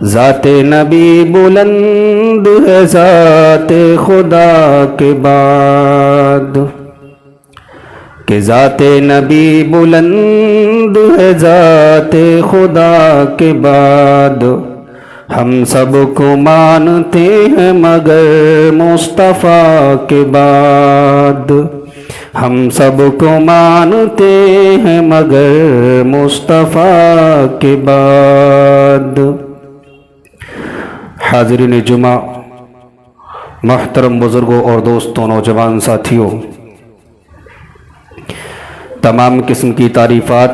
ذات نبی بلند ہے ذات خدا کے بعد، کہ ذات نبی بلند ہے ذات خدا کے بعد، ہم سب کو مانتے ہیں مگر مصطفیٰ کے بعد، ہم سب کو مانتے ہیں مگر مصطفیٰ کے بعد۔ حاضرین جمعہ، محترم بزرگوں اور دوستوں، نوجوان ساتھیوں، تمام قسم کی تعریفات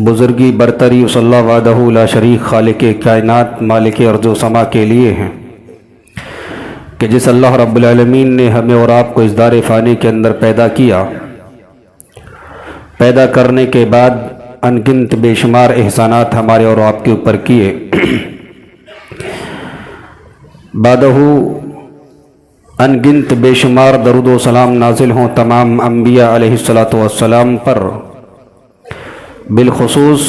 بزرگی برتری صلی اللہ وحدہ لا شریک خالق کائنات مالک ارض و سما کے لیے ہیں، کہ جس اللہ رب العالمین نے ہمیں اور آپ کو اس دار فانی کے اندر پیدا کیا، پیدا کرنے کے بعد ان گنت بے شمار احسانات ہمارے اور آپ کے اوپر کیے، بعدہ ان گنت بے شمار درود و سلام نازل ہوں تمام انبیاء علیہ السلام پر، بالخصوص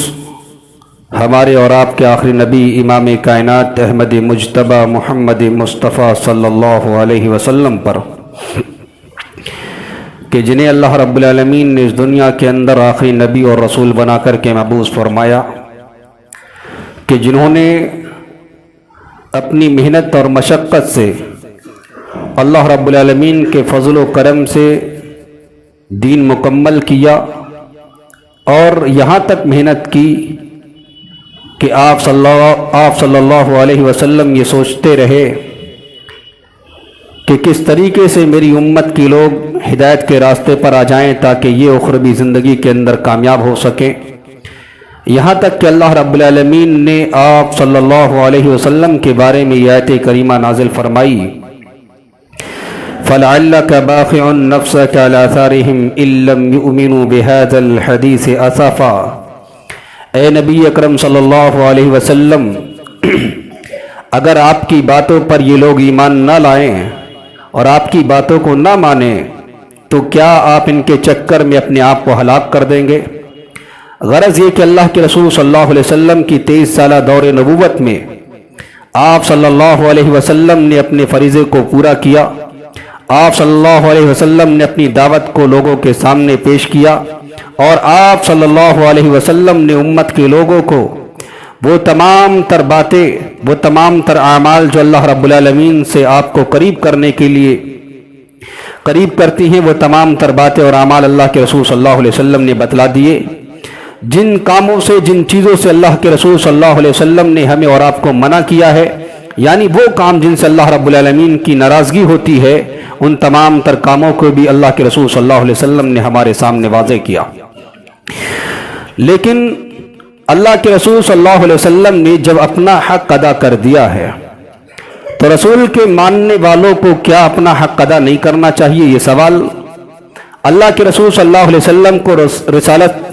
ہمارے اور آپ کے آخری نبی امام کائنات احمد مجتبی محمد مصطفیٰ صلی اللہ علیہ وسلم پر، کہ جنہیں اللہ رب العالمین نے اس دنیا کے اندر آخری نبی اور رسول بنا کر کے مبعوث فرمایا، کہ جنہوں نے اپنی محنت اور مشقت سے اللہ رب العالمین کے فضل و کرم سے دین مکمل کیا، اور یہاں تک محنت کی کہ آپ صلی اللہ علیہ وسلم یہ سوچتے رہے کہ کس طریقے سے میری امت کی لوگ ہدایت کے راستے پر آ جائیں تاکہ یہ اخروی زندگی کے اندر کامیاب ہو سکیں، یہاں تک کہ اللہ رب العالمین نے آپ صلی اللہ علیہ وسلم کے بارے میں یہ آیت کریمہ نازل فرمائی، فَلَعَلَّكَ بَاخِعٌ نَفْسَكَ عَلَىٰ آثَارِهِمْ إِن لَّمْ يُؤْمِنُوا بِهَٰذَا الْحَدِيثِ أَسَفًا۔ اے نبی اکرم صلی اللہ علیہ وسلم، اگر آپ کی باتوں پر یہ لوگ ایمان نہ لائیں اور آپ کی باتوں کو نہ مانیں تو کیا آپ ان کے چکر میں اپنے آپ کو ہلاک کر دیں گے؟ غرض یہ کہ اللہ کے رسول صلی اللہ علیہ وسلم کی 23 سالہ دور نبوت میں آپ صلی اللہ علیہ وسلم نے اپنے فریضے کو پورا کیا، آپ صلی اللہ علیہ وسلم نے اپنی دعوت کو لوگوں کے سامنے پیش کیا، اور آپ صلی اللہ علیہ وسلم نے امت کے لوگوں کو وہ تمام تر باتیں، وہ تمام تر اعمال جو اللہ رب العالمین سے آپ کو قریب کرنے کے لیے قریب کرتی ہیں، وہ تمام تر باتیں اور اعمال اللہ کے رسول صلی اللہ علیہ وسلم نے بتلا دیے۔ جن کاموں سے، جن چیزوں سے اللہ کے رسول صلی اللہ علیہ وسلم نے ہمیں اور آپ کو منع کیا ہے، یعنی وہ کام جن سے اللہ رب العالمین کی ناراضگی ہوتی ہے، ان تمام تر کاموں کو بھی اللہ کے رسول صلی اللہ علیہ وسلم نے ہمارے سامنے واضح کیا۔ لیکن اللہ کے رسول صلی اللہ علیہ وسلم نے جب اپنا حق ادا کر دیا ہے تو رسول کے ماننے والوں کو کیا اپنا حق ادا نہیں کرنا چاہیے؟ یہ سوال اللہ کے رسول صلی اللہ علیہ وسلم کو رسالت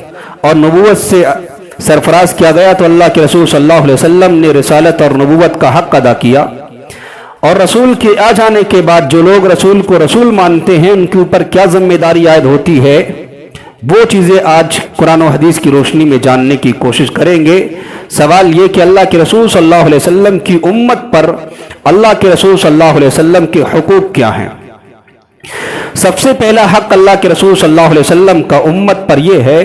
اور نبوت سے سرفراز کیا گیا، تو اللہ کے رسول صلی اللہ علیہ وسلم نے رسالت اور نبوت کا حق ادا کیا، اور رسول کے آ جانے کے بعد جو لوگ رسول کو رسول مانتے ہیں ان کے اوپر کیا ذمہ داری عائد ہوتی ہے، وہ چیزیں آج قرآن و حدیث کی روشنی میں جاننے کی کوشش کریں گے۔ سوال یہ کہ اللہ کے رسول صلی اللہ علیہ وسلم کی امت پر اللہ کے رسول صلی اللہ علیہ وسلم کے حقوق کیا ہیں؟ سب سے پہلا حق اللہ کے رسول صلی اللہ علیہ وسلم کا امت پر یہ ہے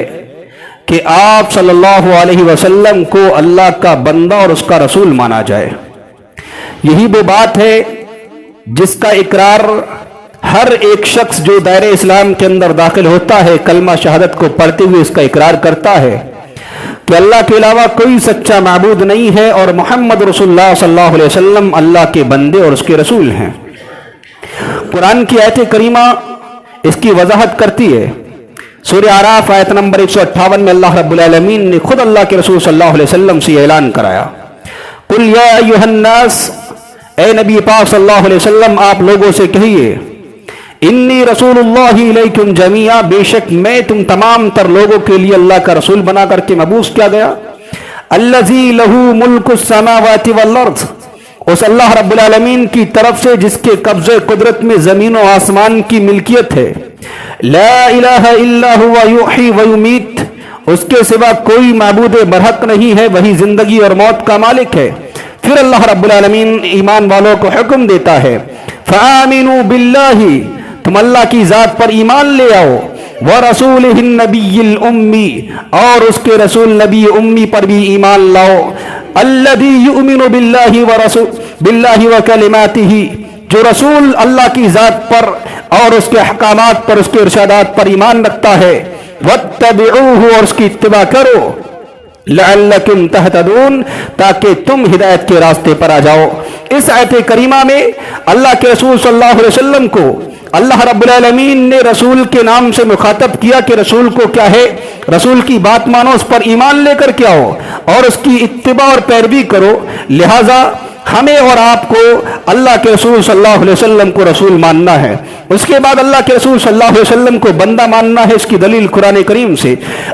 کہ آپ صلی اللہ علیہ وسلم کو اللہ کا بندہ اور اس کا رسول مانا جائے۔ یہی وہ بات ہے جس کا اقرار ہر ایک شخص جو دائرہ اسلام کے اندر داخل ہوتا ہے کلمہ شہادت کو پڑھتے ہوئے اس کا اقرار کرتا ہے کہ اللہ کے علاوہ کوئی سچا معبود نہیں ہے، اور محمد رسول اللہ صلی اللہ علیہ وسلم اللہ کے بندے اور اس کے رسول ہیں۔ قرآن کی آیت کریمہ اس کی وضاحت کرتی ہے۔ سورہ اعراف آیت نمبر 158 میں اللہ رب العالمین نے خود اللہ کے رسول صلی اللہ علیہ وسلم سے اعلان کرایا، قل یا ایھا الناس، اے نبی پاک صلی اللہ علیہ وسلم آپ لوگوں سے کہیے، انی رسول اللہ علیکم جمیعا، بے شک میں تم تمام تر لوگوں کے لیے اللہ کا رسول بنا کر کے مبعوث کیا گیا، الذی لہ ملک السماوات والارض، اس اللہ رب العالمین کی طرف سے جس کے قبضے قدرت میں زمین و آسمان کی ملکیت ہے، لا الہ الا ہوا یحیی و یمیت، اس کے سوا کوئی معبود برحق نہیں ہے، وہی زندگی اور موت کا مالک ہے۔ پھر اللہ رب العالمین ایمان والوں کو حکم دیتا ہے فآمنوا باللہ، تم اللہ کی ذات پر ایمان لے آؤ، ورسولہ النبی الامی، اور اس کے رسول نبی امی پر بھی ایمان لاؤ، الذی یؤمن باللہ وکلماتہ، جو رسول اللہ کی ذات پر اور اس کے احکامات پر، اس کے ارشادات پر ایمان رکھتا ہے، واتبعوہ، اور اس کی اتباع کرو، لعلکم تہتدون، تاکہ تم ہدایت کے راستے پر آ جاؤ۔ اس آیت کریمہ میں اللہ کے رسول صلی اللہ علیہ وسلم کو اللہ رب العالمین نے رسول کے نام سے مخاطب کیا کہ رسول کو کیا ہے، رسول کی بات مانو، اس پر ایمان لے کر کے آؤ اور اس کی اتباع اور پیروی کرو۔ لہٰذا ہمیں اور آپ کو اللہ کے رسول صلی اللہ علیہ وسلم کو رسول ماننا ہے۔ اس کے بعد اللہ کے رسول صلی اللہ علیہ وسلم کو بندہ ماننا ہے۔ اس کی دلیل قرآن کریم سے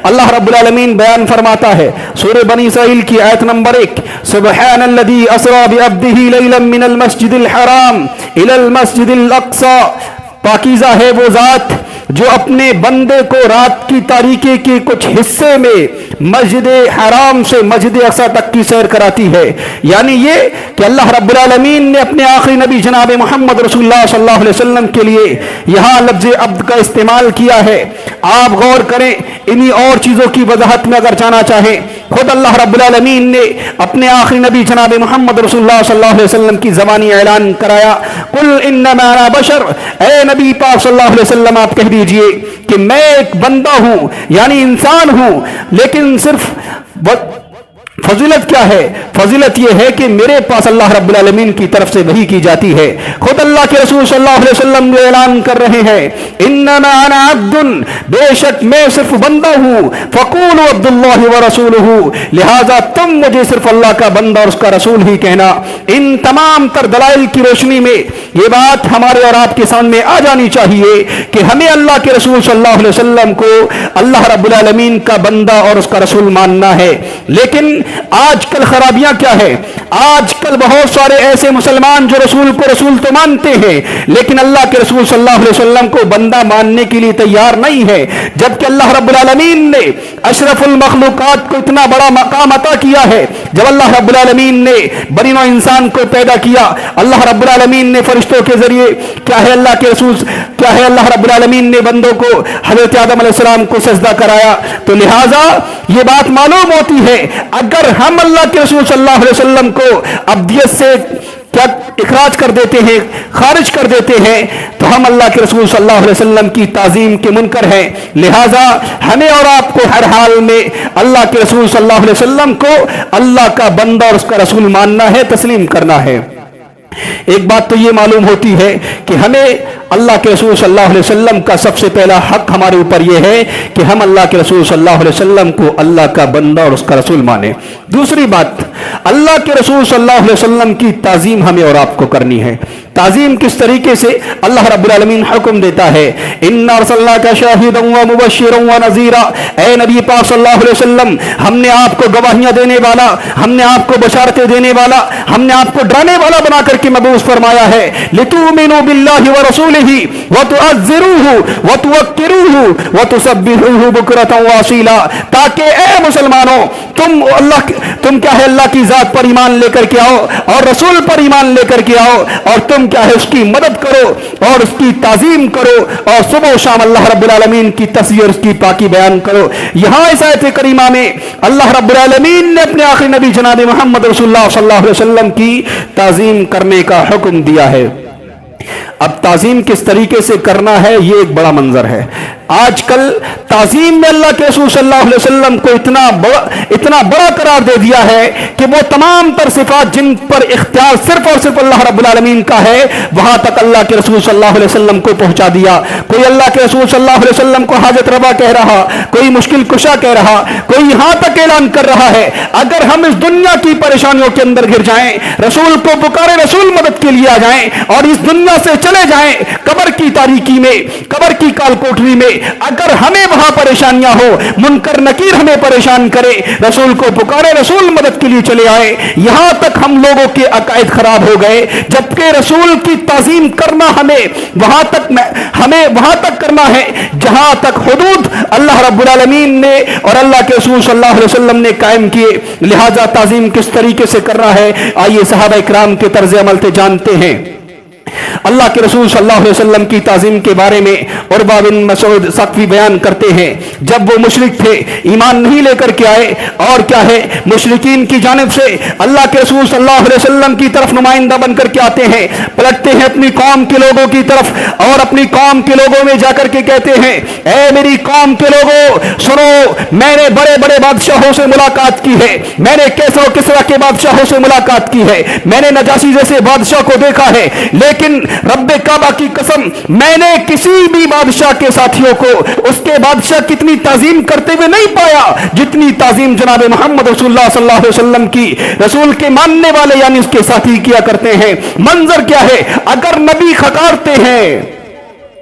اللہ رب العالمین بیان فرماتا ہے سورہ بنی اسرائیل کی آیت نمبر 1، سبحان الذی اسری بعبدہ لیلا من المسجد الحرام الی المسجد الاقصی، پاکیزہ ہے وہ ذات جو اپنے بندے کو رات کی تاریکی کے کچھ حصے میں مسجد حرام سے مسجد اقصی تک کی سیر کراتی ہے۔ یعنی یہ کہ اللہ رب العالمین نے اپنے آخری نبی جناب محمد رسول اللہ صلی اللہ علیہ وسلم کے لیے یہاں لفظ عبد کا استعمال کیا ہے۔ آپ غور کریں، انہی اور چیزوں کی وضاحت میں اگر جانا چاہیں، خود اللہ رب العالمین نے اپنے آخری نبی جناب محمد رسول اللہ صلی اللہ علیہ وسلم کی زبانی اعلان کرایا، قل انما انا بشر، اے نبی پاک صلی اللہ علیہ وسلم آپ کہہ دیجئے کہ میں ایک بندہ ہوں، یعنی انسان ہوں، لیکن صرف فضیلت کیا ہے؟ فضیلت یہ ہے کہ میرے پاس اللہ رب العالمین کی طرف سے وحی کی جاتی ہے۔ خود اللہ کے رسول صلی اللہ علیہ وسلم جو اعلان کر رہے ہیں انما انا عبد، بے شک میں صرف بندہ ہوں، فقولوا عبد اللہ ورسولہ، لہذا تم مجھے صرف اللہ کا بندہ اور اس کا رسول ہی کہنا۔ ان تمام تر دلائل کی روشنی میں یہ بات ہمارے اور آپ کے سامنے آ جانی چاہیے کہ ہمیں اللہ کے رسول صلی اللہ علیہ وسلم کو اللہ رب العالمین کا بندہ اور اس کا رسول ماننا ہے۔ لیکن آج کل خرابیاں کیا ہے؟ آج کل بہت سارے ایسے مسلمان جو رسول کو رسول تو مانتے ہیں لیکن اللہ کے رسول صلی اللہ علیہ وسلم کو بندہ ماننے کے لیے تیار نہیں ہے، جبکہ اللہ رب العالمین نے اشرف المخلوقات کو اتنا بڑا مقام عطا کیا ہے۔ جب اللہ رب العالمین نے بنی نوع انسان کو پیدا کیا، اللہ رب العالمین نے فرشتوں کے ذریعے کیا ہے اللہ کے رسول کیا ہے اللہ رب العالمین نے بندوں کو حضرت آدم علیہ السلام کو سجدہ کرایا۔ تو لہٰذا یہ بات معلوم ہوتی ہے اگر ہم اللہ کے رسول صلی اللہ علیہ وسلم کو عبدیت سے کیا اخراج کر دیتے ہیں، خارج کر دیتے ہیں، تو ہم اللہ کے رسول صلی اللہ علیہ وسلم کی تعظیم کے منکر ہیں۔ لہٰذا ہمیں اور آپ کو ہر حال میں اللہ کے رسول صلی اللہ علیہ وسلم کو اللہ کا بندہ اور اس کا رسول ماننا ہے، تسلیم کرنا ہے۔ ایک بات تو یہ معلوم ہوتی ہے کہ ہمیں اللہ کے رسول صلی اللہ علیہ وسلم کا سب سے پہلا حق ہمارے اوپر یہ ہے کہ ہم اللہ کے رسول صلی اللہ علیہ وسلم کو اللہ کا بندہ اور اس کا رسول مانیں۔ دوسری بات، اللہ کے رسول صلی اللہ علیہ وسلم کی تعظیم ہمیں اور آپ کو کرنی ہے۔ تعظیم کس طریقے سے؟ اللہ رب العالمین حکم دیتا ہے اِنَّا أَرْسَلْنَاكَ شَاهِدًا وَمُبَشِّرًا وَنَذِيرًا، اے نبی پاک صلی اللہ علیہ وسلم، ہم نے آپ کو گواہیاں دینے والا، ہم نے آپ کو بشارتیں دینے والا، ہم نے آپ کو ڈرانے والا بنا کر کے مبعوث فرمایا ہے، لِتُؤْمِنُوا بِاللَّهِ وَرَسُولِهِ وَتُعَزِّرُوهُ وَتُوَقِّرُوهُ وَتُسَبِّحُوهُ بُكْرَةً وَأَصِيلًا، تاکہ اے مسلمانوں تم کیا ہے اللہ کی ذات پر ایمان لے کر کے آؤ اور رسول پر ایمان لے کر کے آؤ، اور تم کیا ہے اس کی مدد کرو اور اس کی تعظیم کرو اور صبح و شام اللہ رب العالمین کی تصویر اور اس کی پاکی بیان کرو۔ یہاں اس آیت کریمہ میں اللہ رب العالمین نے اپنے آخری نبی جناب محمد رسول اللہ صلی اللہ علیہ وسلم کی تعظیم کرنے کا حکم دیا ہے۔ اب تعظیم کس طریقے سے کرنا ہے یہ ایک بڑا منظر ہے۔ آج کل تعظیم میں اللہ کے رسول صلی اللہ علیہ وسلم کو اتنا بڑا قرار دے دیا ہے کہ وہ تمام تر صفات جن پر اختیار صرف اور صرف اللہ رب العالمین کا ہے وہاں تک اللہ کے رسول صلی اللہ علیہ وسلم کو پہنچا دیا۔ کوئی اللہ کے رسول صلی اللہ علیہ وسلم کو حاجت روا کہہ رہا، کوئی مشکل کشا کہہ رہا، کوئی یہاں تک اعلان کر رہا ہے اگر ہم اس دنیا کی پریشانیوں کے اندر گر جائیں، رسول کو پکارے، رسول مدد کے لیے آ جائیں اور اس دنیا سے چلے جائیں، قبر کی تاریکی میں، قبر کی کال کوٹری میں अगर हमें वहां परेशानियां हो, मुनकर नकीर हमें परेशान करे, रसूल को पुकारे, रसूल मदद के लिए चले आए। यहां तक हम लोगों के अकायद खराब हो गए, जबकि रसूल की ताजीम करना हमें वहां तक करना है जहां तक हुदूद अल्लाह रब्बुल आलमीन ने और अल्लाह के रसूल सल्लल्लाहु अलैहि वसल्लम ने कायम किए। लिहाजा ताजीम किस तरीके से करना है, आइए सहाबा इकराम के तर्ज अमल से जानते हैं। अल्लाह के रसूल सल्लल्लाहु अलैहि वसल्लम की ताजीम के बारे में उरवा बिन मसूद सक़फ़ी बयान करते हैं, जब वो मुशरिक थे, ईमान नहीं लेकर के आए, और क्या है, मुशरिकीन की जानिब से अल्लाह के रसूल सल्लल्लाहु अलैहि वसल्लम की तरफ नुमाइंदा बनकर के आते हैं, पलटते हैं अपनी कौम के लोगों की तरफ और अपनी कौम के लोगों में जाकर के कहते हैं, ऐ मेरी कौम के लोगों सुनो, मैंने बड़े बड़े बादशाहों से मुलाकात की है, मैंने कैसर किसरा के बादशाहों से मुलाकात की है, मैंने नजाशी जैसे बादशाह को देखा है, लेकिन रब्बे काबा की कसम मैंने किसी भी बादशाह के साथियों को उसके बादशाह कितनी ताजीम करते हुए नहीं पाया जितनी ताजीम जनाब मोहम्मद रसूलुल्लाह सल्लल्लाहु अलैहि वसल्लम की रसूल के मानने वाले यानी उसके साथी किया करते हैं। मंजर क्या है, अगर नबी खकारते हैं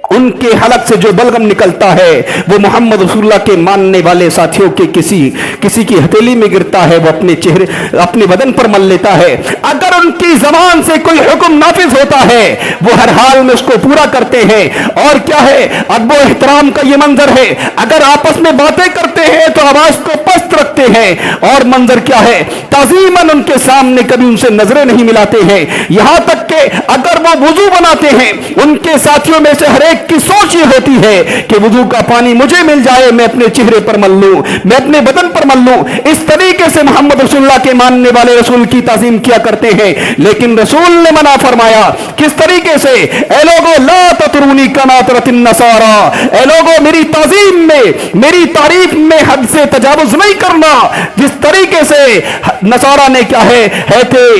उनके हलक से जो बलगम निकलता है वो मोहम्मद रसूलुल्लाह के मानने वाले साथियों के किसी की हथेली में गिरता है, वो अपने चेहरे अपने बदन पर मल लेता है। अगर उनकी जबान से कोई हुक्म नाफिज होता है वो हर हाल में उसको पूरा करते हैं। और क्या है, अदब व एहतराम का ये मंजर है, अगर आपस में बातें करते हैं तो आवाज को पस्त रखते हैं। और मंजर क्या है, ताजीमन उनके सामने कभी उनसे नजरें नहीं मिलाते हैं, यहां तक कि अगर वो वुजू बनाते हैं उनके साथियों में से हर एक की सोच ये होती है कि वुजू का पानी मुझे मिल जाए, मैं अपने चेहरे पर मल लूं, मैं अपने बदन पर मल लूं। इस तरीके से मोहम्मद रसूलुल्लाह के मानने वाले रसूल की ताजीम किया करते हैं। लेकिन रसूल ने मना फरमाया, किस तरीके से, ए लोगो ला ततरूनी कमा तरतिन नसारा, ए लोगो मेरी ताजीम में मेरी तारीफ में हद से तजावुज नहीं करना जिस तरीके से नसारा ने क्या है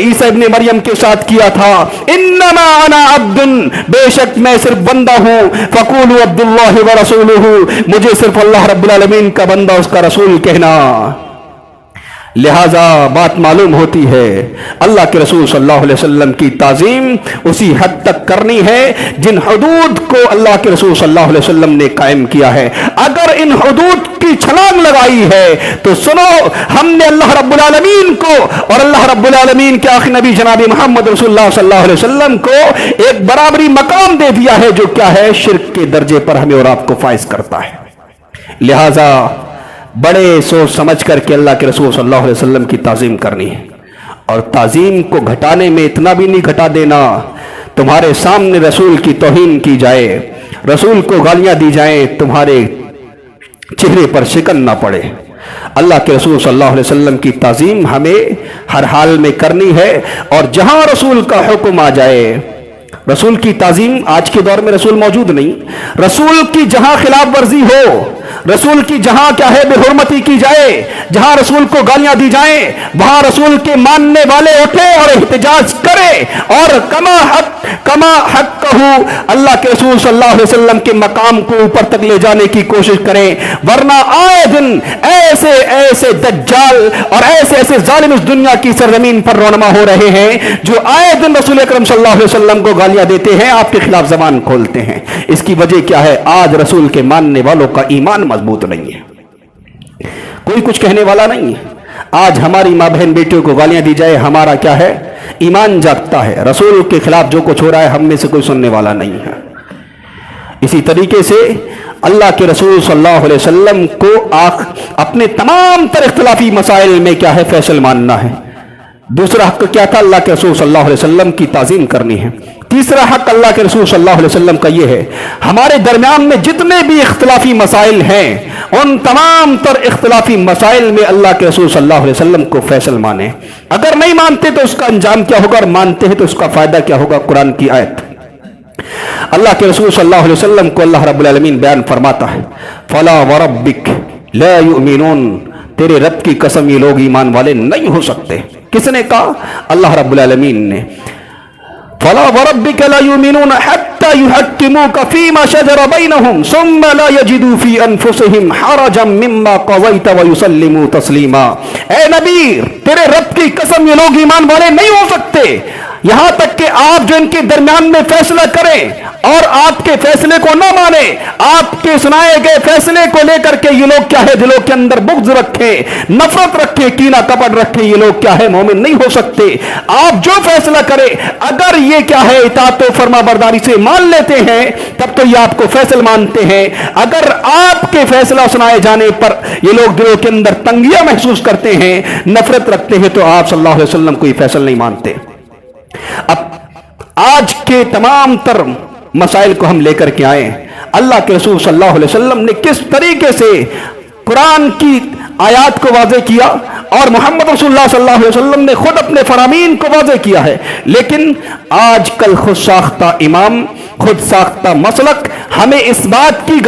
ईसा इब्ने मरियम के साथ किया था। इन्नमा अना अब्दुन, बेशक मैं सिर्फ बंदा हूं, फकूलू अब्दुल्लाहि व रसूलुहु, मुझे सिर्फ अल्लाह रब्बुल आलमीन का बंदा उसका रसूल कहना। लिहाजा बात मालूम होती है अल्लाह के रसूल सल्लल्लाहु अलैहि वसल्लम की ताजीम उसी हद तक करनी है जिन हुदूद को अल्लाह के रसूल सल्लल्लाहु अलैहि वसल्लम ने कायम किया है। अगर इन हुदूद की छलांग लगाई है तो सुनो, हमने अल्लाह रब्बुल आलमीन को और अल्लाह रब्बुल आलमीन के आखिरी नबी जनाब मोहम्मद रसूलुल्लाह सल्लल्लाहु अलैहि वसल्लम को एक बराबरी मकाम दे दिया है जो क्या है, शिर्क के दर्जे पर हमें और आपको फाइज करता है। लिहाजा बड़े सोच समझ करके अल्लाह के रसूल सल्लल्लाहु अलैहि वसल्लम की ताजीम करनी है। और ताजीम को घटाने में इतना भी नहीं घटा देना, तुम्हारे सामने रसूल की तौहीन की जाए, रसूल को गालियां दी जाए, तुम्हारे चेहरे पर शिकन ना पड़े। अल्लाह के रसूल सल्लल्लाहु अलैहि वसल्लम की ताजीम हमें हर हाल में करनी है। और जहां रसूल का हुक्म आ जाए, रसूल की ताजीम, आज के दौर में रसूल मौजूद नहीं, रसूल की जहां खिलाफ वर्जी हो, रसूल की जहां क्या है बेहुरमती की जाए, जहां रसूल को गालियां दी जाए, वहां रसूल के मानने वाले उठे और एहतजाज करे और कमा हक कहू अल्लाह के रसूल सल्लल्लाहु अलैहि वसल्लम के मकाम को ऊपर तक ले जाने की कोशिश करें। वरना आए दिन ऐसे ऐसे दज्जाल और ऐसे ऐसे जालिम इस दुनिया की सरजमीन पर रौनमा हो रहे हैं जो आए दिन रसूल अकरम सल्लल्लाहु अलैहि वसल्लम को गालियां देते हैं, आपके खिलाफ जबान खोलते हैं। इसकी वजह क्या है, आज रसूल के मानने वालों का ईमान मजबूत नहीं है, कोई कुछ कहने वाला नहीं है। आज हमारी माँ बहन बेटियों को गालियां दी जाए, हमारा क्या है, ईमान जागता है। रसूल के खिलाफ जो कुछ हो रहा है हम में से कोई सुनने वाला नहीं है। इसी तरीके से अल्लाह के रसूल सल्लल्लाहु अलैहि वसल्लम को अपने तमाम तर इख्तिलाफी मसाइल में क्या है, फैसल मानना है। दूसरा हक क्या था, अल्लाह के रसूल सल्लल्लाहु अलैहि वसल्लम की ताजीम करनी है। तीसरा हक अल्लाह के रसूल सल्लल्लाहु अलैहि वसल्लम का यह है, हमारे दरमियान में जितने भी इख्तिलाफी मसाइल हैं उन तमाम तर इख्तिलाफी मसाइल में अल्लाह के रसूल सल्लल्लाहु अलैहि वसल्लम को फैसल माने। अगर नहीं मानते तो उसका अंजाम क्या होगा, और मानते हैं तो उसका फायदा क्या होगा। कुरान की आयत, अल्लाह के रसूल सल्लल्लाहु अलैहि वसल्लम को अल्लाह रब्बुल आलमीन बयान फरमाता है, फला व रब्बिक ला युमिनून, तेरे रब की कसम ये लोग ईमान वाले नहीं हो सकते। किसने कहा, अल्लाह रब्बुल आलमीन ने। फला व रब्बिक ला युमिनून हत्ता युहक्किमूका फीमा शजरा बैनहुम सुम्मा ला यजिदू फी अनफुसिहिम हरजम मिम्मा क़ज़ैत व युसल्लिमू तस्लीमा। ए नबी, तेरे रब की कसम ये लोग ईमान वाले नहीं हो सकते। यहां तक कि आप जो इनके दरमियान में फैसला करें और आपके फैसले को ना माने, आपके सुनाए गए फैसले को लेकर के ये लोग क्या है, दिलों के अंदर बुग़्ज़ रखें, नफरत रखें, कीना कपट रखें, ये लोग क्या है, मोमिन नहीं हो सकते। आप जो फैसला करें, अगर ये क्या है इताअत व फरमाबरदारी से मान लेते हैं, तब तो ये आपको फैसल मानते हैं। अगर आपके फैसला सुनाए जाने पर ये लोग दिलों के अंदर तंगियां महसूस करते हैं, नफरत रखते हैं, तो आप सल्लल्लाहु अलैहि वसल्लम को ये फैसल नहीं मानते। अब आज के तमाम तर मसाइल को हम लेकर के आए। अल्लाह के रसूल सल्लल्लाहु अलैहि वसल्लम ने किस तरीके से कुरान की आयात को वाज़े किया और मोहम्मद रसूलुल्लाह सल्लल्लाहु अलैहि वसल्लम ने खुद अपने फरामीन को वाज़े किया है। लेकिन आजकल खुद साख्ता इमाम, खुद साख्ता मसलक हमें इस बात की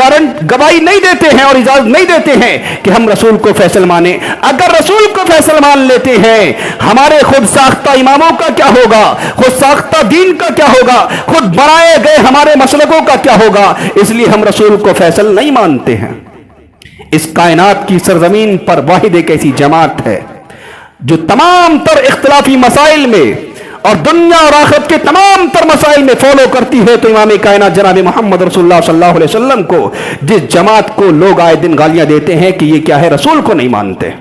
गवाही नहीं देते हैं और इजाजत नहीं देते हैं कि हम रसूल को फैसल माने। अगर रसूल को फैसल मान लेते हैं, हमारे खुद साख्ता इमामों का क्या होगा, खुद साख्ता दीन का क्या होगा, खुद बनाए गए हमारे मसलकों का क्या होगा। इसलिए हम रसूल को फैसल नहीं मानते हैं। इस कायनात की सरजमीन पर वाहिद एक ऐसी जमात है जो तमाम तर इख्तिलाफी मसाइल में और दुनिया और आखिरत के तमाम तर मसाइल में फॉलो करती है, तो इमाम कायनात जनाब मोहम्मद रसूलुल्लाह सल्लल्लाहु अलैहि वसल्लम को, जिस जमात को लोग आए दिन गालियां देते हैं कि ये क्या है, रसूल को नहीं मानते,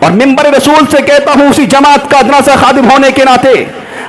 और मिंबर रसूल से कहता हूं उसी जमात का अदना सा खादिम होने के नाते,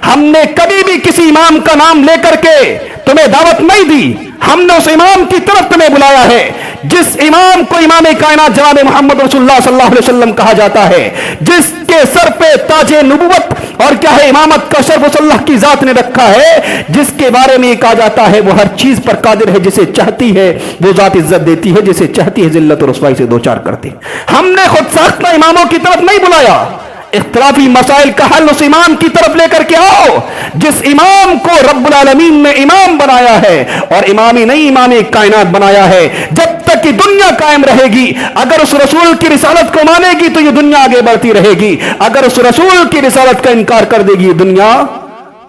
हमने कभी भी किसी इमाम का नाम लेकर के तुम्हें दावत नहीं दी। हमने उस इमाम की तरफ तुम्हें बुलाया है जिस इमाम को इमाम कायनात जनाब मोहम्मद रसूलुल्लाह सल्लल्लाहु अलैहि वसल्लम कहा जाता है, जिसके सर पे ताजे नबुवत और क्या है इमामत का शर्फ अल्लाह की जात ने रखा है, जिसके बारे में कहा जाता है वो हर चीज पर कादिर है, जिसे चाहती है वो जात इज्जत देती है, जिसे चाहती है जिल्लत और रुसवाई से दो चार करती। हमने खुद साख्ता इमामों की तरफ नहीं बुलाया। इख्तिलाफी मसाइल का हल उस इमाम की तरफ लेकर के आओ जिस इमाम को रब्बुल आलमीन ने इमाम बनाया है, और इमाम ही नहीं इमाम कायनात बनाया है। जब तक कि दुनिया कायम रहेगी, अगर उस रसूल की रिसालत को मानेगी तो ये दुनिया आगे बढ़ती रहेगी, अगर उस रसूल की रिसालत का इनकार कर देगी दुनिया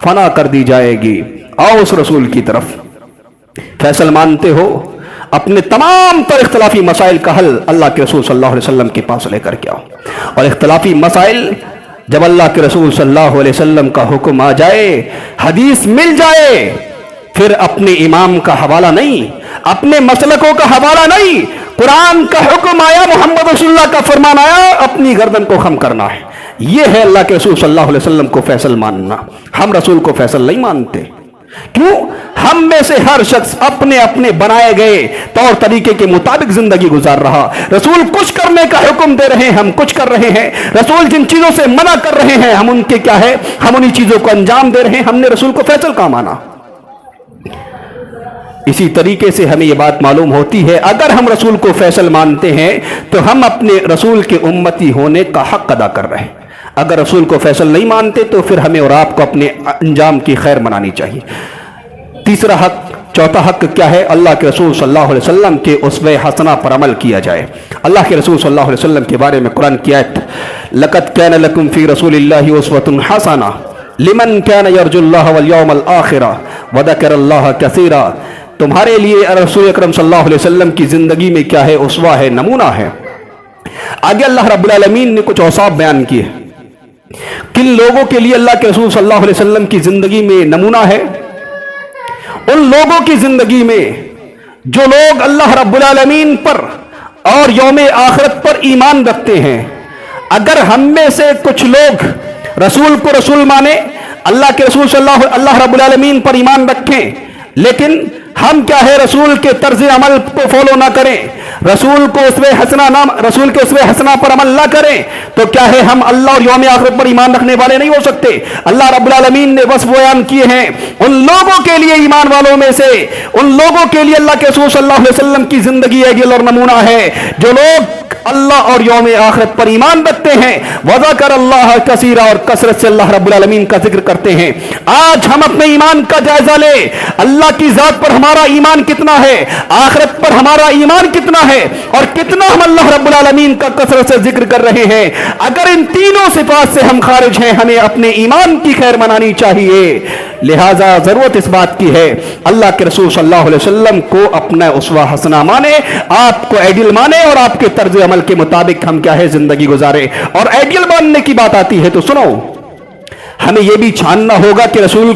फना कर दी जाएगी। आओ उस रसूल की तरफ, फैसल मानते हो, अपने तमाम तर इख्तिलाफी मसाइल का हल अल्लाह के रसूल सल्लल्लाहु अलैहि वसल्लम के पास लेकर के आओ। और इख्तिलाफी मसाइल जब अल्लाह के रसूल सल्लल्लाहु अलैहि वसल्लम का हुक्म आ जाए, हदीस मिल जाए, फिर अपने इमाम का हवाला नहीं, अपने मसलकों का हवाला नहीं, कुरान का हुक्म आया, मोहम्मद रसूलुल्लाह का फरमान आया, अपनी गर्दन को खम करना है। यह है अल्लाह के रसूल सल्लल्लाहु अलैहि वसल्लम को फैसल मानना। हम रसूल को फैसल नहीं मानते। क्यों? हम में से हर शख्स अपने अपने बनाए गए तौर तरीके के मुताबिक जिंदगी गुजार रहा। रसूल कुछ करने का हुक्म दे रहे हैं, हम कुछ कर रहे हैं। रसूल जिन चीजों से मना कर रहे हैं, हम उनके क्या है, हम उन्हीं चीजों को अंजाम दे रहे हैं। हमने रसूल को फैसल का माना। इसी तरीके से हमें यह बात मालूम होती है, अगर हम रसूल को फैसल मानते हैं तो हम अपने रसूल के उम्मती होने का हक अदा कर रहे हैं। अगर रसूल को फैसल नहीं मानते तो फिर हमें और आपको अपने अंजाम की खैर मनानी चाहिए। तीसरा हक, चौथा हक क्या है? अल्लाह के रसूल सल्लल्लाहु अलैहि वसल्लम के उस्वे हसना पर अमल किया जाए। अल्लाह के रसूल सल्लल्लाहु अलैहि वसल्लम के बारे में कुरान की आयत, लक़द कान लकुम फी रसूलिल्लाहि उस्वतुन हसना लिमन कान यरजुल्लाह वल यौमल आखिरा व ज़करल्लाह कसीरा। तुम्हारे लिए रसूल अकरम सल्लल्लाहु अलैहि वसल्लम की जिंदगी में क्या है? उस्वा है, नमूना है। आगे अल्लाह रब्बुल आलमीन ने कुछ औसाफ बयान किए। किन लोगों के लिए अल्लाह के रसूल सल्लल्लाहु अलैहि वसल्लम की जिंदगी में नमूना है? उन लोगों की जिंदगी में जो लोग अल्लाह रब्बुल आलमीन पर और यौम आखिरत पर ईमान रखते हैं। अगर हम में से कुछ लोग रसूल को रसूल माने, अल्लाह के रसूल अल्लाह रब्बुल आलमीन पर ईमान रखें, लेकिन हम क्या है, रसूल के तर्ज अमल को फॉलो ना करें, रसूल को उसवे हसना नाम रसूल के उसवे हसना पर अमल ना करें, तो क्या है, हम अल्लाह और यौम आखिरत पर ईमान रखने वाले नहीं हो सकते। अल्लाह रब्बुल आलमीन ने वस्फ बयान किए हैं उन लोगों के लिए, ईमान वालों में से उन लोगों के लिए अल्लाह के रसूल सल्लल्लाहु अलैहि वसल्लम की जिंदगी आइडियल और नमूना है, जो लोग अल्लाह और यौम आखिरत पर ईमान रखते हैं। वज़कर अल्लाह कसीरा, और कसरत से अल्लाह रब्बुल आलमीन का जिक्र करते हैं। आज हम अपने ईमान का जायजा ले, अल्लाह की जात पर हमारा ईमान कितना है, आखिरत पर हमारा ईमान कितना है, और कितना हम अल्लाह रब्बुल आलमीन का कसरत से जिक्र कर रहे हैं। अगर इन तीनों सिफात से हम खारिज हैं, हमें अपने ईमान की खैर मनानी चाहिए। लिहाजा जरूरत इस बात की है, अल्लाह के रसूल सल्लल्लाहु अलैहि वसल्लम को अपना उस्वा हसना माने, आपको आइडियल माने, और आपके तर्ज अमल के मुताबिक हम क्या है जिंदगी गुजारे। और आइडियल मानने की बात आती है तो सुनो, हमें यह भी जानना होगा कि रसूल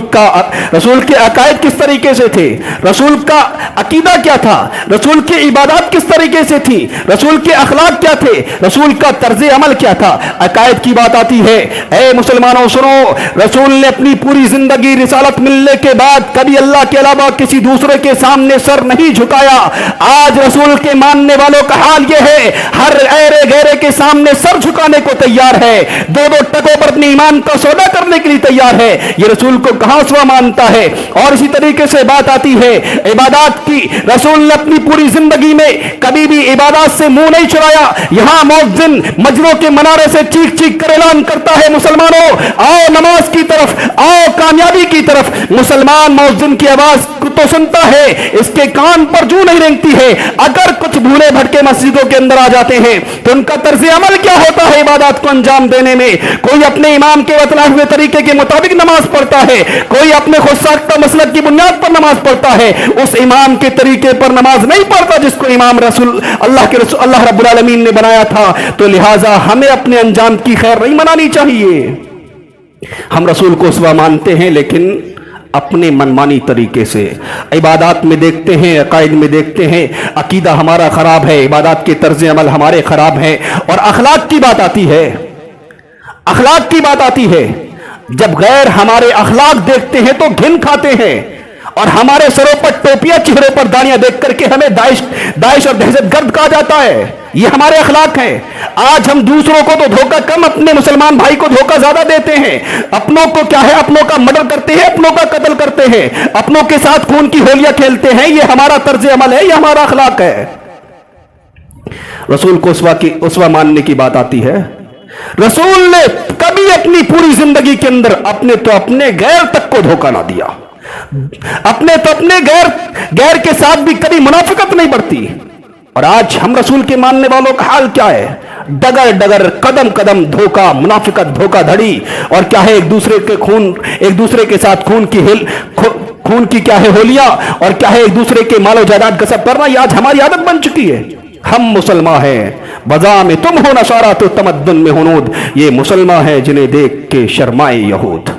के अकायद किस तरीके से थे, रसूल का अकीदा क्या था, रसूल की इबादत किस तरीके से थी, रसूल के अखलाक क्या थे, रसूल का तर्ज अमल क्या था। अकायद की बात आती है, ऐ मुसलमानों सुनो, रसूल ने अपनी पूरी जिंदगी रिसालत मिलने के बाद कभी अल्लाह के अलावा किसी दूसरे के सामने सर नहीं झुकाया। आज रसूल के मानने वालों का हाल यह है, हर ऐरे गहरे के सामने सर झुकाने को तैयार है, दो दो टकों पर अपने ईमान का सौदा करने के लिए तैयार है। ये रसूल को कहां से मानता है। और इसी तरीके से बात आती है इबादत की, रसूल ने अपनी पूरी जिंदगी में कभी भी इबादत से मुंह नहीं चुराया। यहां मुअज्जिन मजरों के मनारे से चीख चीख कर ऐलान करता है, मुसलमानों आओ नमाज की तरफ, आओ कामयाबी की तरफ। मुसलमान मुअज्जिन की आवाज तो सुनता है, इसके कान पर जू नहीं रेंगती है। अगर कुछ भूले भटके मस्जिदों के अंदर आ जाते हैं तो उनका तर्ज अमल क्या होता है इबादत को अंजाम देने में। कोई अपने इमाम के बतलाए हुए तरीके के मुताबिक नमाज पढ़ता है, कोई अपने खुद साख्ता मसलक की बुनियाद पर नमाज पढ़ता है, उस इमाम के तरीके पर नमाज नहीं पढ़ता जिसको इमाम रसूल अल्लाह रब्बुल आलमीन ने बनाया था। तो लिहाजा हमें अपने अंजाम की खैर नहीं मनानी चाहिए। हम रसूल को उसवा मानते हैं लेकिन अपने मनमानी तरीके से। इबादत में देखते हैं, अकायद में देखते हैं अकीदा हमारा खराब है, इबादत के तर्ज अमल हमारे खराब हैं। और अखलाक की बात आती है, अखलाक की बात आती है, जब गैर हमारे अखलाक देखते हैं तो घिन खाते हैं। और हमारे सरों पर टोपियां, चेहरों पर दानियां देख करके हमें दाइश और दहशतगर्द कहा जाता है। ये हमारे अखलाक हैं। आज हम दूसरों को तो धोखा कम, अपने मुसलमान भाई को धोखा ज्यादा देते हैं। अपनों को क्या है, अपनों का मर्डर करते हैं, अपनों का कत्ल करते हैं, अपनों के साथ खून की होलियां खेलते हैं। ये हमारा तर्ज अमल है, ये हमारा अखलाक है। रसूल को उसवा मानने की बात आती है। रसूल ने कभी अपनी पूरी जिंदगी के अंदर अपने गैर तक को धोखा ना दिया, अपने गैर के साथ भी कभी मुनाफिकत नहीं बढ़ती। और आज हम रसूल के मानने वालों का हाल क्या है, डगर डगर कदम कदम धोखा, मुनाफिकत, धोखाधड़ी। और क्या है, एक दूसरे के साथ खून की क्या है होलियां, और क्या है एक दूसरे के मालो जायदाद गसब करना। ये आज हमारी आदत बन चुकी है। हम मुसलमान हैं, बजा में तुम हो नसारा तो तमद्दुन में हुनूद। ये मुसलमान है जिन्हें देख के शर्माए यहूद।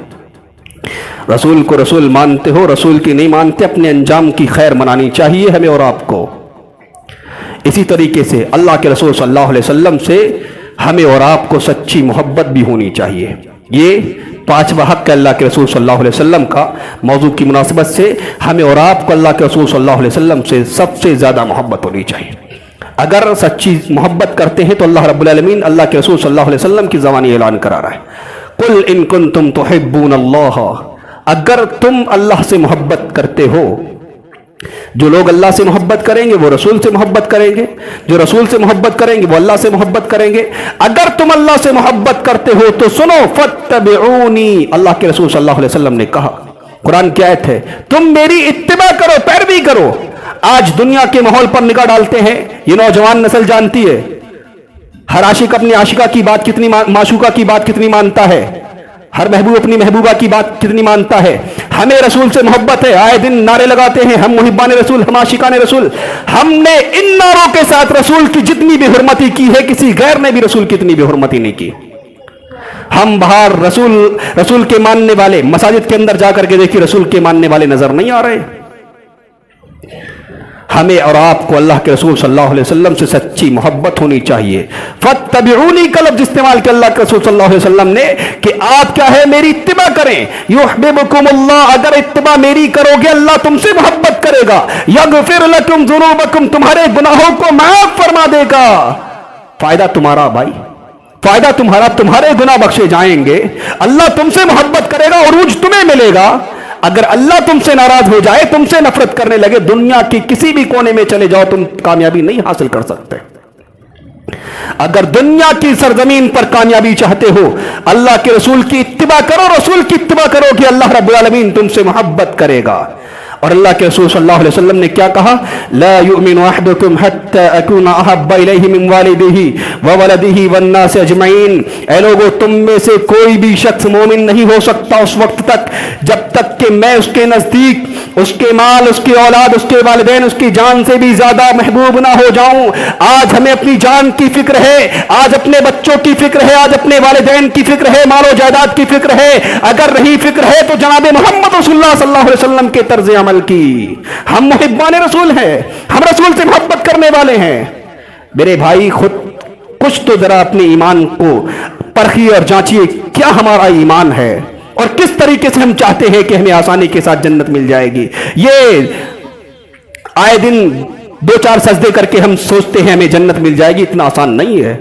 रसूल को रसूल मानते हो, रसूल की नहीं मानते, अपने अंजाम की खैर मनानी चाहिए हमें और आपको। इसी तरीके से अल्लाह के रसूल सल्लल्लाहु अलैहि वसल्लम से हमें और आपको सच्ची मोहब्बत भी होनी चाहिए। ये पांचवा हक है अल्लाह के रसूल सल्लल्लाहु अलैहि वसल्लम का। मौजू की मुनासिबत से हमें और आपको अल्लाह के रसूल सल्लल्लाहु अलैहि वसल्लम से सबसे ज्यादा मोहब्बत होनी चाहिए। अगर सच्ची मोहब्बत करते हैं तो अल्लाह रब्बुल आलमीन अल्लाह के रसूल सल्लल्लाहु अलैहि वसल्लम की ज़बानी ऐलान करा रहा है, कुल इन कुंतुम तुहिब्बून अल्लाह। अगर तुम अल्लाह से मोहब्बत करते हो, जो लोग अल्लाह से मोहब्बत करेंगे वो रसूल से मोहब्बत करेंगे, जो रसूल से मोहब्बत करेंगे वो अल्लाह से मोहब्बत करेंगे। अगर तुम अल्लाह से मोहब्बत करते हो तो सुनो, फत्तबिऊनी, अल्लाह के रसूल सल्लल्लाहु अलैहि वसल्लम ने कहा, कुरान की आयत है, तुम मेरी इत्तिबा करो, पैरवी करो। आज दुनिया के माहौल पर निगाह डालते हैं, ये नौजवान नस्ल जानती है हर आशिक अपनी आशिका की बात कितनी, माशूका की बात कितनी मानता है, हर महबूब अपनी महबूबा की बात कितनी मानता है। हमें रसूल से मोहब्बत है, आए दिन नारे लगाते हैं, हम मुहिब्बान रसूल, हम आशिकान रसूल। हमने इन नारों के साथ रसूल की जितनी भी हुर्मती की है, किसी गैर ने भी रसूल की इतनी भी हुर्मती नहीं की। हम बाहर रसूल के मानने वाले मसाजिद के अंदर जाकर के देखिए, रसूल के मानने वाले नजर नहीं आ रहे। हमें और आपको अल्लाह के रसूल सल्लल्लाहु अलैहि वसल्लम से सच्ची मोहब्बत होनी चाहिए। फत्तबिऊनी का लफ्ज़ इस्तेमाल किया अल्लाह के रसूल सल्लल्लाहु अलैहि वसल्लम ने कि आप क्या है, मेरी इत्तिबा करें। युहिब्बुकुमुल्लाह, अगर इत्तिबा मेरी करोगे अल्लाह तुमसे मोहब्बत करेगा। यगफिर लकुम ज़ुनूबकुम, तुम्हारे गुनाहों को माफ फरमा देगा। फायदा तुम्हारा भाई, फायदा तुम्हारा, तुम्हारे गुनाह बख्शे जाएंगे, अल्लाह तुमसे मोहब्बत करेगा, उरूज तुम्हें मिलेगा। अगर अल्लाह तुमसे नाराज हो जाए, तुमसे नफरत करने लगे, दुनिया की किसी भी कोने में चले जाओ, तुम कामयाबी नहीं हासिल कर सकते। अगर दुनिया की सरजमीन पर कामयाबी चाहते हो, अल्लाह के रसूल की इत्तिबा करो, रसूल की इत्तिबा करो कि अल्लाह रब्बुल आलमीन तुमसे मोहब्बत करेगा। اور اللہ کے رسول صلی اللہ علیہ وسلم نے کیا کہا؟ لا یؤمن احدکم حتی اکون احب الیہ من والدہ وولدہ والناس اجمعین، اے لوگو تم میں سے کوئی بھی شخص مومن نہیں ہو سکتا اس وقت تک جب تک کہ میں اس کے نزدیک اس کے مال، اس کی اولاد، اس کے والدین، اس کی جان سے بھی زیادہ محبوب نہ ہو جاؤں۔ آج ہمیں اپنی جان کی فکر ہے، آج اپنے بچوں کی فکر ہے، آج اپنے والدین کی فکر ہے، مال و جائیداد کی فکر ہے۔ اگر رہی فکر ہے تو جناب محمد رسول اللہ صلی اللہ علیہ وسلم کے طرز عمل کی۔ ہم محبان رسول ہیں، ہم رسول سے محبت کرنے والے ہیں۔ میرے بھائی خود کچھ تو ذرا اپنے ایمان کو پرکھیے اور جانچیے، کیا ہمارا ایمان ہے اور کس طریقے سے ہم چاہتے ہیں کہ ہمیں آسانی کے ساتھ جنت مل جائے گی۔ یہ آئے دن 2-4 سجدے کر کے ہم سوچتے ہیں ہمیں جنت مل جائے گی، اتنا آسان نہیں ہے۔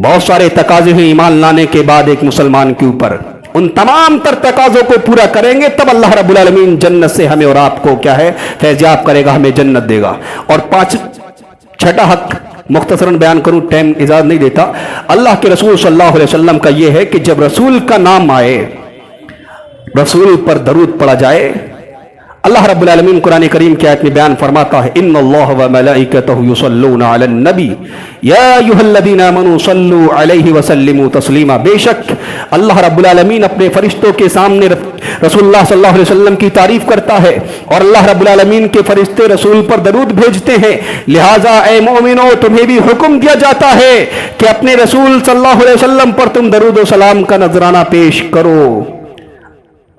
بہت سارے تقاضے ہیں ایمان لانے کے بعد ایک مسلمان کے اوپر، ان تمام تر تقاضوں کو پورا کریں گے تب اللہ رب العالمین جنت سے ہمیں اور آپ کو کیا ہے فیضیاب کرے گا، ہمیں جنت دے گا۔ اور چھٹا حق مختصراً بیان کروں، ٹائم اجازت نہیں دیتا۔ اللہ کے رسول صلی اللہ علیہ وسلم کا یہ ہے کہ جب رسول کا نام آئے، رسول پر درود پڑا جائے، اللہ رب العالمین قرآن کریم کی آیت میں بیان فرماتا ہے ان اللہ و ملائکتہ یصلون علی النبی یا ایھا الذین آمنوا صلوا علیہ وسلموا تسلیما، بے شک اللہ رب العالمین اپنے فرشتوں کے سامنے رسول اللہ صلی اللہ علیہ وسلم کی تعریف کرتا ہے، اور اللہ رب العالمین کے فرشتے رسول پر درود بھیجتے ہیں۔ لہٰذا اے مومنو، تمہیں بھی حکم دیا جاتا ہے کہ اپنے رسول صلی اللہ علیہ وسلم پر تم درود و سلام کا نذرانہ پیش کرو۔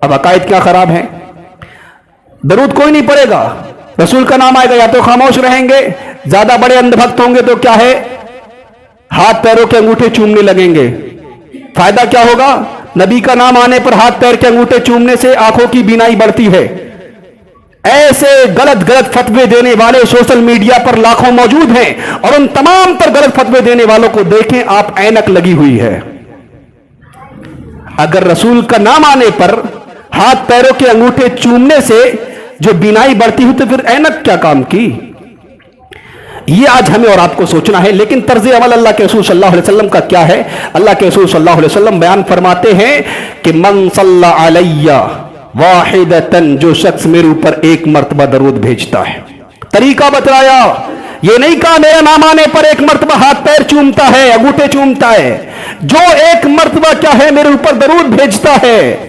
اب عقائد کیا خراب ہیں؟ درود کوئی نہیں پڑے گا، رسول کا نام آئے گا یا تو خاموش رہیں گے، زیادہ بڑے اندھ بھکت ہوں گے تو کیا ہے ہاتھ پیروں کے انگوٹھے چومنے لگیں گے۔ فائدہ کیا ہوگا؟ نبی کا نام آنے پر ہاتھ پیر کے انگوٹھے چومنے سے آنکھوں کی بینائی بڑھتی ہے۔ ایسے غلط فتوے دینے والے سوشل میڈیا پر لاکھوں موجود ہیں، اور ان تمام پر غلط فتوے دینے والوں کو دیکھیں آپ، اینک لگی ہوئی ہے۔ اگر رسول کا نام آنے پر ہاتھ پیروں کے انگوٹھے چومنے سے جو بینائی بڑھتی ہوئی تو پھر اینک کیا کام کی؟ یہ آج ہمیں اور آپ کو سوچنا ہے۔ لیکن طرز عمل اللہ کے رسول صلی اللہ علیہ وسلم کا کیا ہے؟ اللہ کے رسول صلی اللہ علیہ وسلم بیان فرماتے ہیں کہ من صلی علیہ واحدتن، جو شخص میرے اوپر ایک مرتبہ درود بھیجتا ہے۔ طریقہ بتلایا، یہ نہیں کہا میرا نام آنے پر ایک مرتبہ ہاتھ پیر چومتا ہے، انگوٹھے چومتا ہے، جو ایک مرتبہ کیا ہے میرے اوپر درود بھیجتا ہے،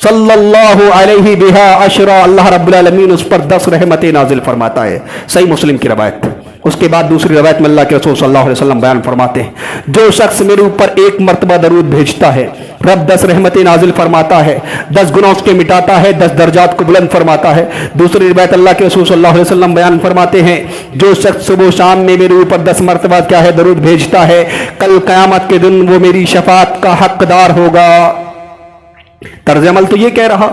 صلی اللہ علیہ بہا عشرہ، اللہ رب العالمین اس پر 10 رحمتیں نازل فرماتا ہے۔ صحیح مسلم کی روایت۔ اس کے بعد دوسری روایت میں اللہ کے رسول صلی اللہ علیہ وسلم بیان فرماتے ہیں جو شخص میرے اوپر ایک مرتبہ درود بھیجتا ہے، رب 10 رحمتیں نازل فرماتا ہے، 10 گناہ اس کے مٹاتا ہے، 10 درجات کو بلند فرماتا ہے۔ دوسری روایت اللہ کے رسول صلی اللہ علیہ وسلم بیان فرماتے ہیں جو شخص صبح و شام میں میرے اوپر 10 مرتبہ کیا ہے درود بھیجتا ہے، کل قیامت کے دن وہ میری شفاعت کا حقدار ہوگا۔ طرز عمل تو یہ کہہ رہا،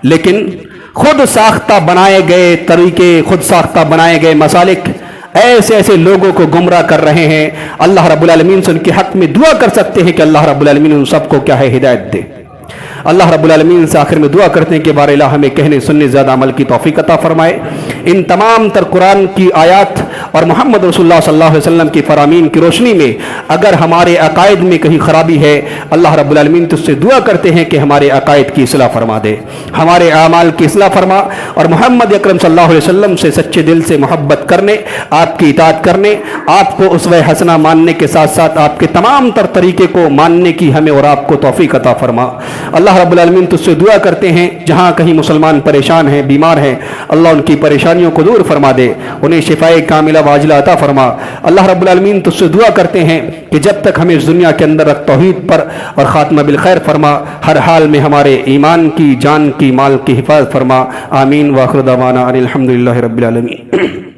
لیکن خود ساختہ بنائے گئے طریقے، خود ساختہ بنائے گئے مسالک ایسے لوگوں کو گمراہ کر رہے ہیں۔ اللہ رب العالمین سے ان کے حق میں دعا کر سکتے ہیں کہ اللہ رب العالمین ان سب کو کیا ہے ہدایت دے۔ اللہ رب العالمین سے آخر میں دعا کرتے ہیں کہ بار الہ ہمیں کہنے سننے زیادہ عمل کی توفیق عطا فرمائے۔ ان تمام تر قرآن کی آیات اور محمد رسول اللہ صلی اللہ علیہ وسلم کی فرامین کی روشنی میں اگر ہمارے عقائد میں کہیں خرابی ہے، اللہ رب العالمین تجھ سے دعا کرتے ہیں کہ ہمارے عقائد کی اصلاح فرما دے، ہمارے اعمال کی اصلاح فرما، اور محمد اکرم صلی اللہ علیہ وسلم سے سچے دل سے محبت کرنے، آپ کی اطاعت کرنے، آپ کو اسوہ حسنہ ماننے کے ساتھ ساتھ آپ کے تمام تر طریقے کو ماننے کی ہمیں اور آپ کو توفیق عطا فرما۔ اللہ رب العالمین تجھ سے دعا کرتے ہیں جہاں کہیں مسلمان پریشان ہیں، بیمار ہیں، اللہ ان کی پریشانیوں کو دور فرما دے، انہیں شفائے کاملہ واجلہ عطا فرما۔ اللہ رب العالمین تجھ سے دعا کرتے ہیں کہ جب تک ہمیں اس دنیا کے اندر توحید پر اور خاتمہ بالخیر فرما، ہر حال میں ہمارے ایمان کی، جان کی، مال کی حفاظت فرما۔ آمین۔ وآخر دعوانا ان الحمدللہ رب العالمین۔